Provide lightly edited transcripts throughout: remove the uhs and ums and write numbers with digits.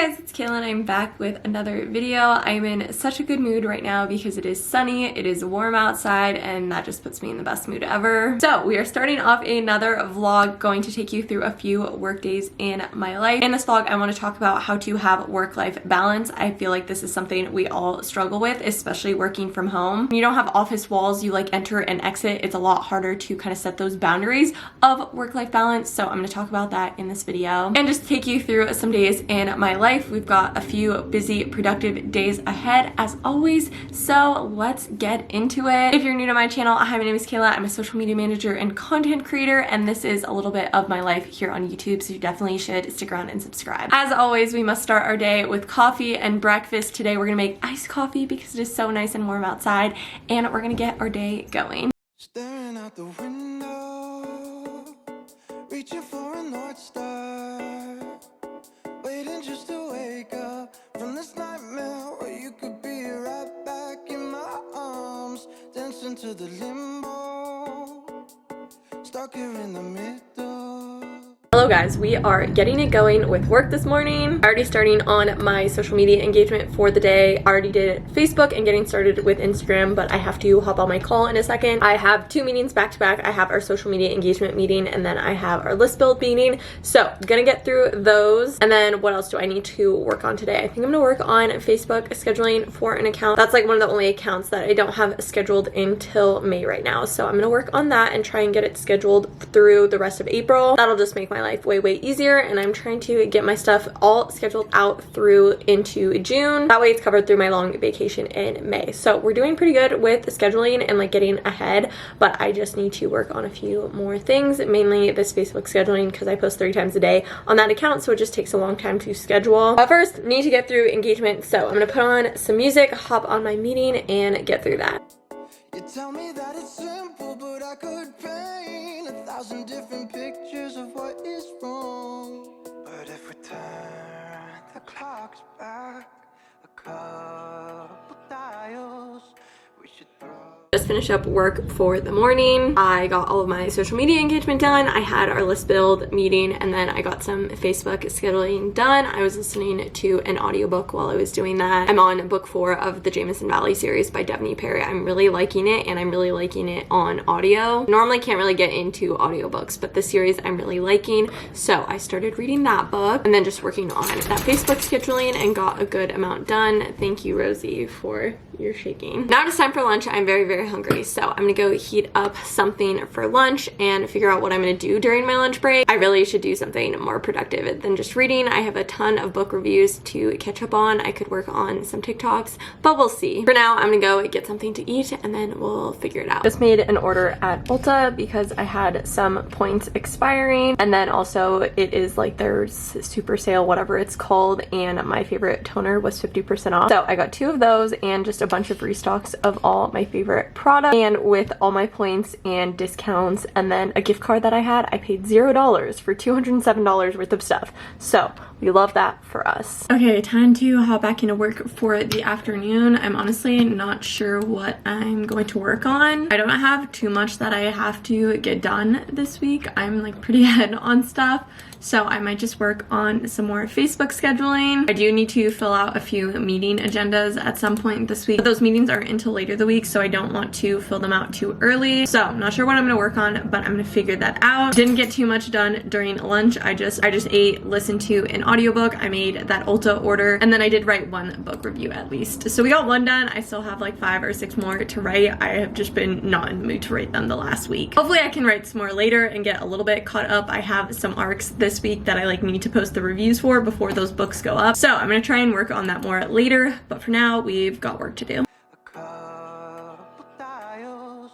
guys, it's Kaylin. I'm back with another video. I'm in such a good mood right now because it is sunny, it is warm outside, and that just puts me in the best mood ever. So we are starting off another vlog, going to take you through a few work days in my life. In this vlog, I want to talk about how to have work-life balance. I feel like this is something we all struggle with, especially working from home. When you don't have office walls, you like enter and exit. It's a lot harder to kind of set those boundaries of work-life balance. So I'm going to talk about that in this video and just take you through some days in my life. We've got a few busy, productive days ahead as always, so let's get into it. If you're new to my channel, hi, my name is Kayla. I'm a social media manager and content creator, and this is a little bit of my life here on YouTube, so you definitely should stick around and subscribe. As always, we must start our day with coffee and breakfast. Today we're gonna make iced coffee because it is so nice and warm outside, and we're gonna get our day going. Staring out the window, reaching for a North Star, waiting just to wake up from this nightmare where you could be right back in my arms, dancing to the limbo, stuck here in the middle. Hello guys, we are getting it going with work this morning. Already starting on my social media engagement for the day. I already did Facebook and getting started with Instagram, but I have to hop on my call in a second. I have two meetings back to back. I have our social media engagement meeting and then I have our list build meeting. So gonna get through those. And then what else do I need to work on today? I think I'm gonna work on Facebook scheduling for an account. That's like one of the only accounts that I don't have scheduled until May right now. So I'm gonna work on that and try and get it scheduled through the rest of April. That'll just make my life way easier, and I'm trying to get my stuff all scheduled out through into June. That way it's covered through my long vacation in May. So we're doing pretty good with scheduling and like getting ahead, but I just need to work on a few more things, mainly this Facebook scheduling because I post 3 times a day on that account, so it just takes a long time to schedule. But first, need to get through engagement, so I'm gonna put on some music, hop on my meeting, and get through that. You tell me that it's simple, but I could paint 1,000 different pictures of what is wrong. But if we turn the clocks back a couple dials, we should throw. Just finished up work for the morning. I got all of my social media engagement done. I had our list build meeting, and then I got some Facebook scheduling done. I was listening to an audiobook while I was doing that. I'm on book 4 of the Jameson Valley series by Devney Perry. I'm really liking it, and I'm really liking it on audio. Normally can't really get into audiobooks, but this series I'm really liking. So I started reading that book and then just working on that Facebook scheduling and got a good amount done. Thank you, Rosie, for your shaking. Now it's time for lunch. I'm very hungry, so I'm gonna go heat up something for lunch and figure out what I'm gonna do during my lunch break. I really should do something more productive than just reading. I have a ton of book reviews to catch up on. I could work on some TikToks, but we'll see. For now, I'm gonna go get something to eat and then we'll figure it out. Just made an order at Ulta because I had some points expiring, and then also it is like their super sale, whatever it's called, and my favorite toner was 50% off. So I got 2 of those and just a bunch of restocks of all my favorite products, and with all my points and discounts and then a gift card that I had, I paid $0 for $207 worth of stuff. So we love that for us. Okay, time to hop back into work for the afternoon. I'm honestly not sure what I'm going to work on. I don't have too much that I have to get done this week. I'm like pretty ahead on stuff, so I might just work on some more Facebook scheduling. I do need to fill out a few meeting agendas at some point this week, but those meetings aren't until later the week, so I don't want to fill them out too early. So I'm not sure what I'm gonna work on, but I'm gonna figure that out. Didn't get too much done during lunch. I just ate, listened to an audiobook. I made that Ulta order, and then I did write 1 book review at least. So we got 1 done. I still have like 5 or 6 more to write. I have just been not in the mood to write them the last week. Hopefully I can write some more later and get a little bit caught up. I have some arcs this week that I like need to post the reviews for before those books go up. So I'm gonna try and work on that more later, but for now we've got work to do. A couple dials,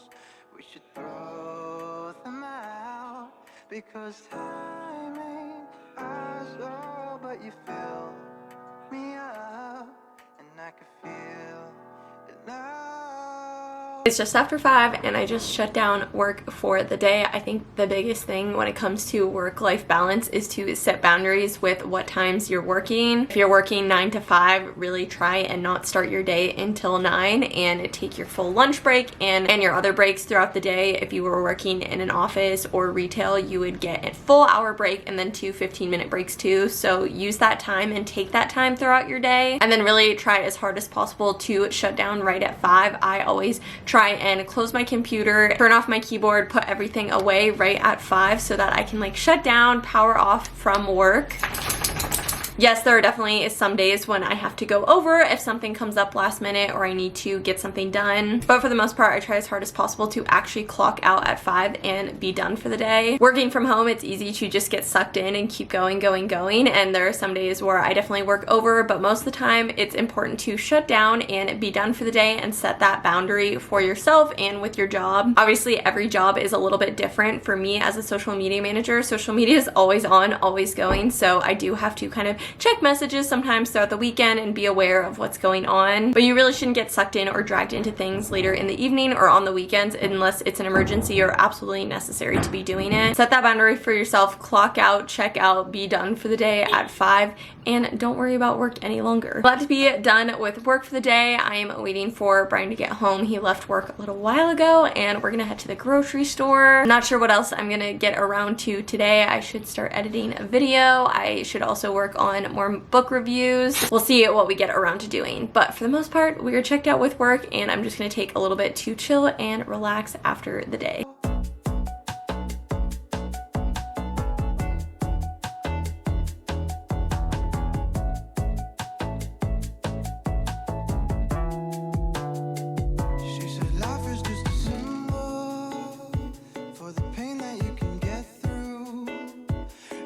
we should throw them out, because time ain't ours, oh, but you fill me up and I can feel it now. is just after 5 and I just shut down work for the day. I think the biggest thing when it comes to work-life balance is to set boundaries with what times you're working. If you're working 9 to 5, really try and not start your day until 9 and take your full lunch break and your other breaks throughout the day. If you were working in an office or retail, you would get a full hour break and then 2 15-minute breaks too. So use that time and take that time throughout your day, and then really try as hard as possible to shut down right at 5. I always try and close my computer, turn off my keyboard, put everything away right at 5 so that I can like shut down, power off from work. Yes, there are definitely some days when I have to go over if something comes up last minute or I need to get something done. But for the most part, I try as hard as possible to actually clock out at 5 and be done for the day. Working from home, it's easy to just get sucked in and keep going. And there are some days where I definitely work over, but most of the time it's important to shut down and be done for the day and set that boundary for yourself and with your job. Obviously, every job is a little bit different. For me as a social media manager, social media is always on, always going. So I do have to kind of check messages sometimes throughout the weekend and be aware of what's going on. But you really shouldn't get sucked in or dragged into things later in the evening or on the weekends unless it's an emergency or absolutely necessary to be doing it. Set that boundary for yourself, clock out, check out, be done for the day at 5, and don't worry about work any longer. Glad to be done with work for the day. I am waiting for Brian to get home. He left work a little while ago and we're gonna head to the grocery store. Not sure what else I'm gonna get around to today. I should start editing a video. I should also work on more book reviews. We'll see what we get around to doing. But for the most part, we are checked out with work and I'm just gonna take a little bit to chill and relax after the day. She said life is just a symbol for the pain that you can get through,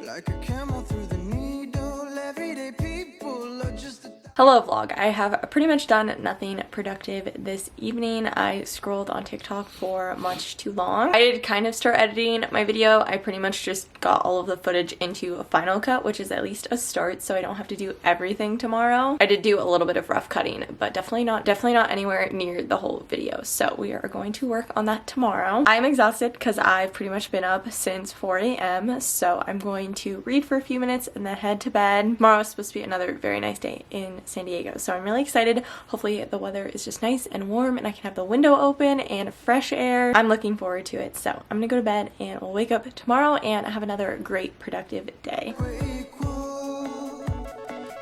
like a camel through the needle. Everyday people are just a Hello vlog. I have pretty much done nothing productive this evening. I scrolled on TikTok for much too long. I did kind of start editing my video. I pretty much just got all of the footage into a Final Cut, which is at least a start, so I don't have to do everything tomorrow. I did do a little bit of rough cutting, but definitely not anywhere near the whole video. So we are going to work on that tomorrow. I'm exhausted because I've pretty much been up since 4 a.m. So I'm going to read for a few minutes and then head to bed. Tomorrow is supposed to be another very nice day in San Diego, so I'm really excited. Hopefully the weather is just nice and warm and I can have the window open and fresh air. I'm looking forward to it. So I'm gonna go to bed and we'll wake up tomorrow and have another great productive day. equal,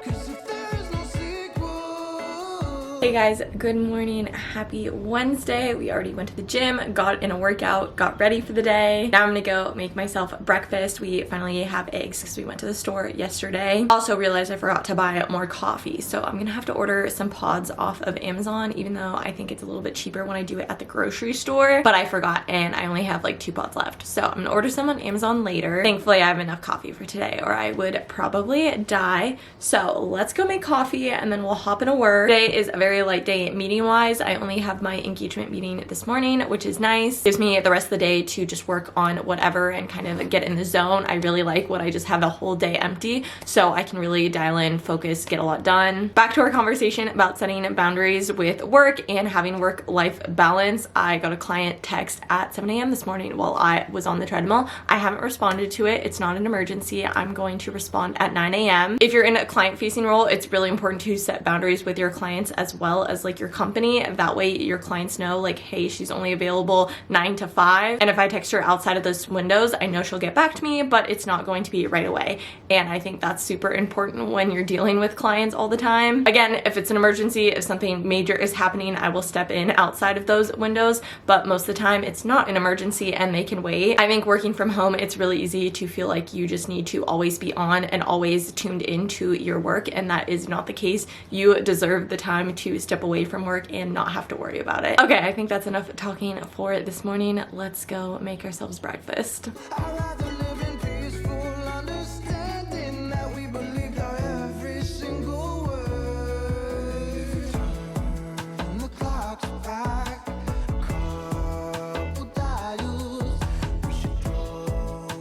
'cause if there's no sequel. Hey guys, good morning. Happy Wednesday. We already went to the gym, got in a workout, got ready for the day. Now I'm gonna go make myself breakfast. We finally have eggs because we went to the store yesterday. Also realized I forgot to buy more coffee, so I'm gonna have to order some pods off of Amazon, even though I think it's a little bit cheaper when I do it at the grocery store. But I forgot and I only have like 2 pods left, so I'm gonna order some on Amazon later. Thankfully I have enough coffee for today or I would probably die. So let's go make coffee and then we'll hop into work. Today is a very light day meeting wise. I only have my engagement meeting this morning, which is nice. Gives me the rest of the day to just work on whatever and kind of get in the zone. I really like when I just have the whole day empty, so I can really dial in, focus, get a lot done. Back to our conversation about setting boundaries with work and having work-life balance. I got a client text at 7 a.m. this morning while I was on the treadmill. I haven't responded to it. It's not an emergency. I'm going to respond at 9 a.m. If you're in a client-facing role, it's really important to set boundaries with your clients as well as like your company. That way your clients know like, hey, she's only available 9 to 5. And if I text her outside of those windows, I know she'll get back to me, but it's not going to be right away. And I think that's super important when you're dealing with clients all the time. Again, if it's an emergency, if something major is happening, I will step in outside of those windows, but most of the time it's not an emergency and they can wait. I think working from home, it's really easy to feel like you just need to always be on and always tuned into your work, and that is not the case. You deserve the time to step away from work and not have to worry about it. Okay, I think that's enough talking for this morning. Let's go make ourselves breakfast. I'd rather live in peaceful understanding that we believed our every single word. Turn the clocks back a couple dials. We should throw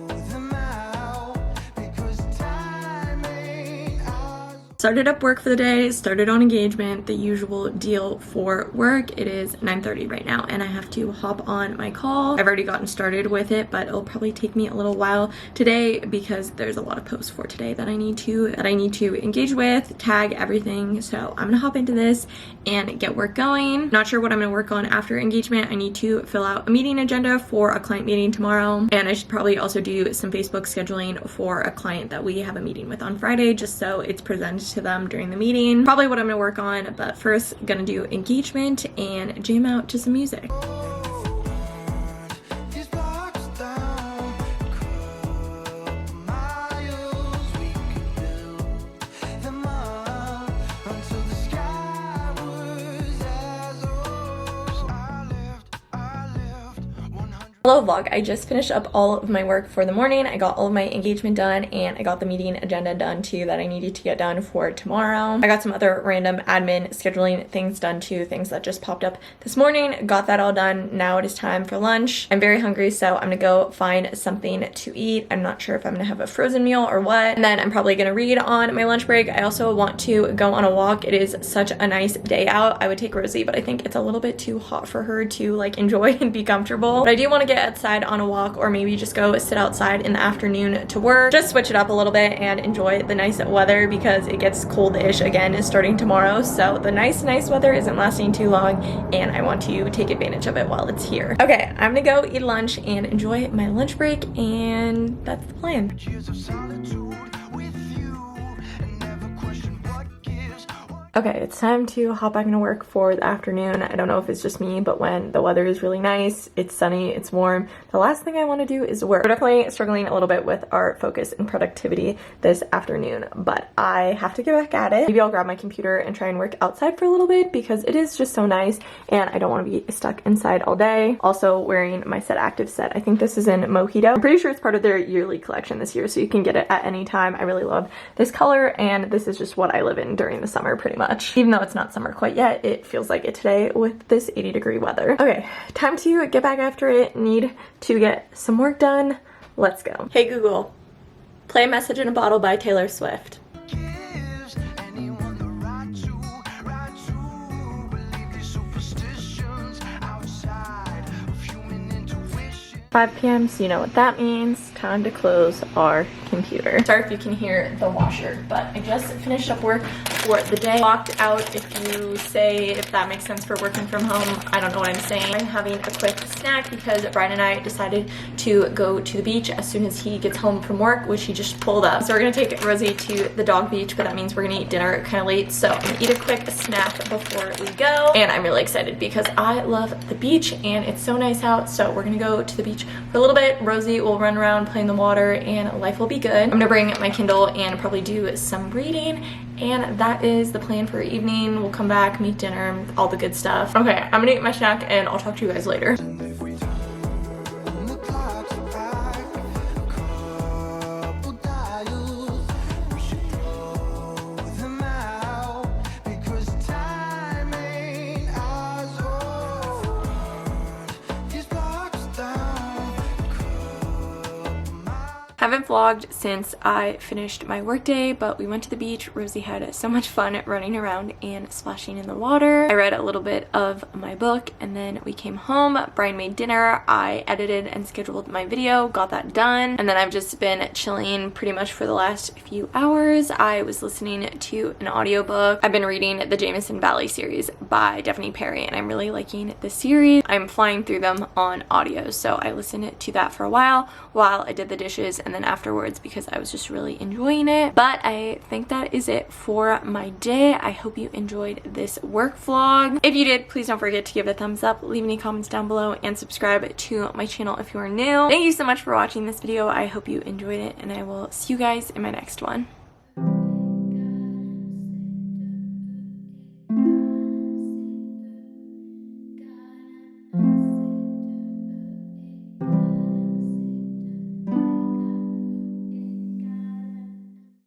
them out because time ain't ours. Started up work for the day, started on engagement, the usual deal for work. It is 9:30 right now and I have to hop on my call. I've already gotten started with it, but it'll probably take me a little while today because there's a lot of posts for today that I need to engage with, tag everything. So I'm gonna hop into this and get work going. Not sure what I'm gonna work on after engagement. I need to fill out a meeting agenda for a client meeting tomorrow, and I should probably also do some Facebook scheduling for a client that we have a meeting with on Friday, just so it's presented to them during the meeting. Probably what I'm gonna work on, but first gonna do engagement and jam out to some music. Hello vlog, I just finished up all of my work for the morning. I got all of my engagement done and I got the meeting agenda done too that I needed to get done for tomorrow. I got some other random admin scheduling things done too, things that just popped up this morning. Got that all done. Now it is time for lunch. I'm very hungry, so I'm gonna go find something to eat. I'm not sure if I'm gonna have a frozen meal or what. And then I'm probably gonna read on my lunch break. I also want to go on a walk. It is such a nice day out. I would take Rosie, but I think it's a little bit too hot for her to like enjoy and be comfortable. But I do want to get outside on a walk, or maybe just go sit outside in the afternoon to work. Just switch it up a little bit and enjoy the nice weather because it gets cold-ish again starting tomorrow. So the nice weather isn't lasting too long and I want to take advantage of it while it's here. Okay, I'm gonna go eat lunch and enjoy my lunch break, and that's the plan. Okay, it's time to hop back into work for the afternoon. I don't know if it's just me, but when the weather is really nice, it's sunny, it's warm, the last thing I want to do is work. We're definitely struggling a little bit with our focus and productivity this afternoon, but I have to get back at it. Maybe I'll grab my computer and try and work outside for a little bit because it is just so nice and I don't want to be stuck inside all day. Also wearing my Set Active set. I think this is in Mojito. I'm pretty sure it's part of their yearly collection this year, so you can get it at any time. I really love this color, and this is just what I live in during the summer pretty much. Even though it's not summer quite yet, it feels like it today with this 80-degree weather. Okay, time to get back after it. Need to get some work done. Let's go. Hey Google, play a Message in a Bottle by Taylor Swift. 5 p.m. so you know what that means. Time to close our computer. Sorry if you can hear the washer, but I just finished up work for the day. Walked out, if you say if that makes sense for working from home. I don't know what I'm saying. I'm having a quick snack because Brian and I decided to go to the beach as soon as he gets home from work, which he just pulled up. So we're gonna take Rosie to the dog beach, but that means we're gonna eat dinner kind of late. So I'm gonna eat a quick snack before we go. And I'm really excited because I love the beach and it's so nice out. So we're gonna go to the beach for a little bit. Rosie will run around, play in the water, and life will be good. I'm gonna bring my Kindle and probably do some reading, and that is the plan for evening. We'll come back, make dinner, all the good stuff. Okay, I'm gonna eat my snack and I'll talk to you guys later. Haven't vlogged since I finished my workday, but we went to the beach. Rosie had so much fun running around and splashing in the water. I read a little bit of my book and then we came home. Brian made dinner. I edited and scheduled my video, got that done. And then I've just been chilling pretty much for the last few hours. I was listening to an audiobook. I've been reading the Jameson Valley series by Daphne Perry and I'm really liking this series. I'm flying through them on audio, so I listened to that for a while I did the dishes and then afterwards because I was just really enjoying it. But I think that is it for my day. I hope you enjoyed this work vlog. If you did, please don't forget to give it a thumbs up, leave any comments down below, and subscribe to my channel if you are new. Thank you so much for watching this video. I hope you enjoyed it and I will see you guys in my next one.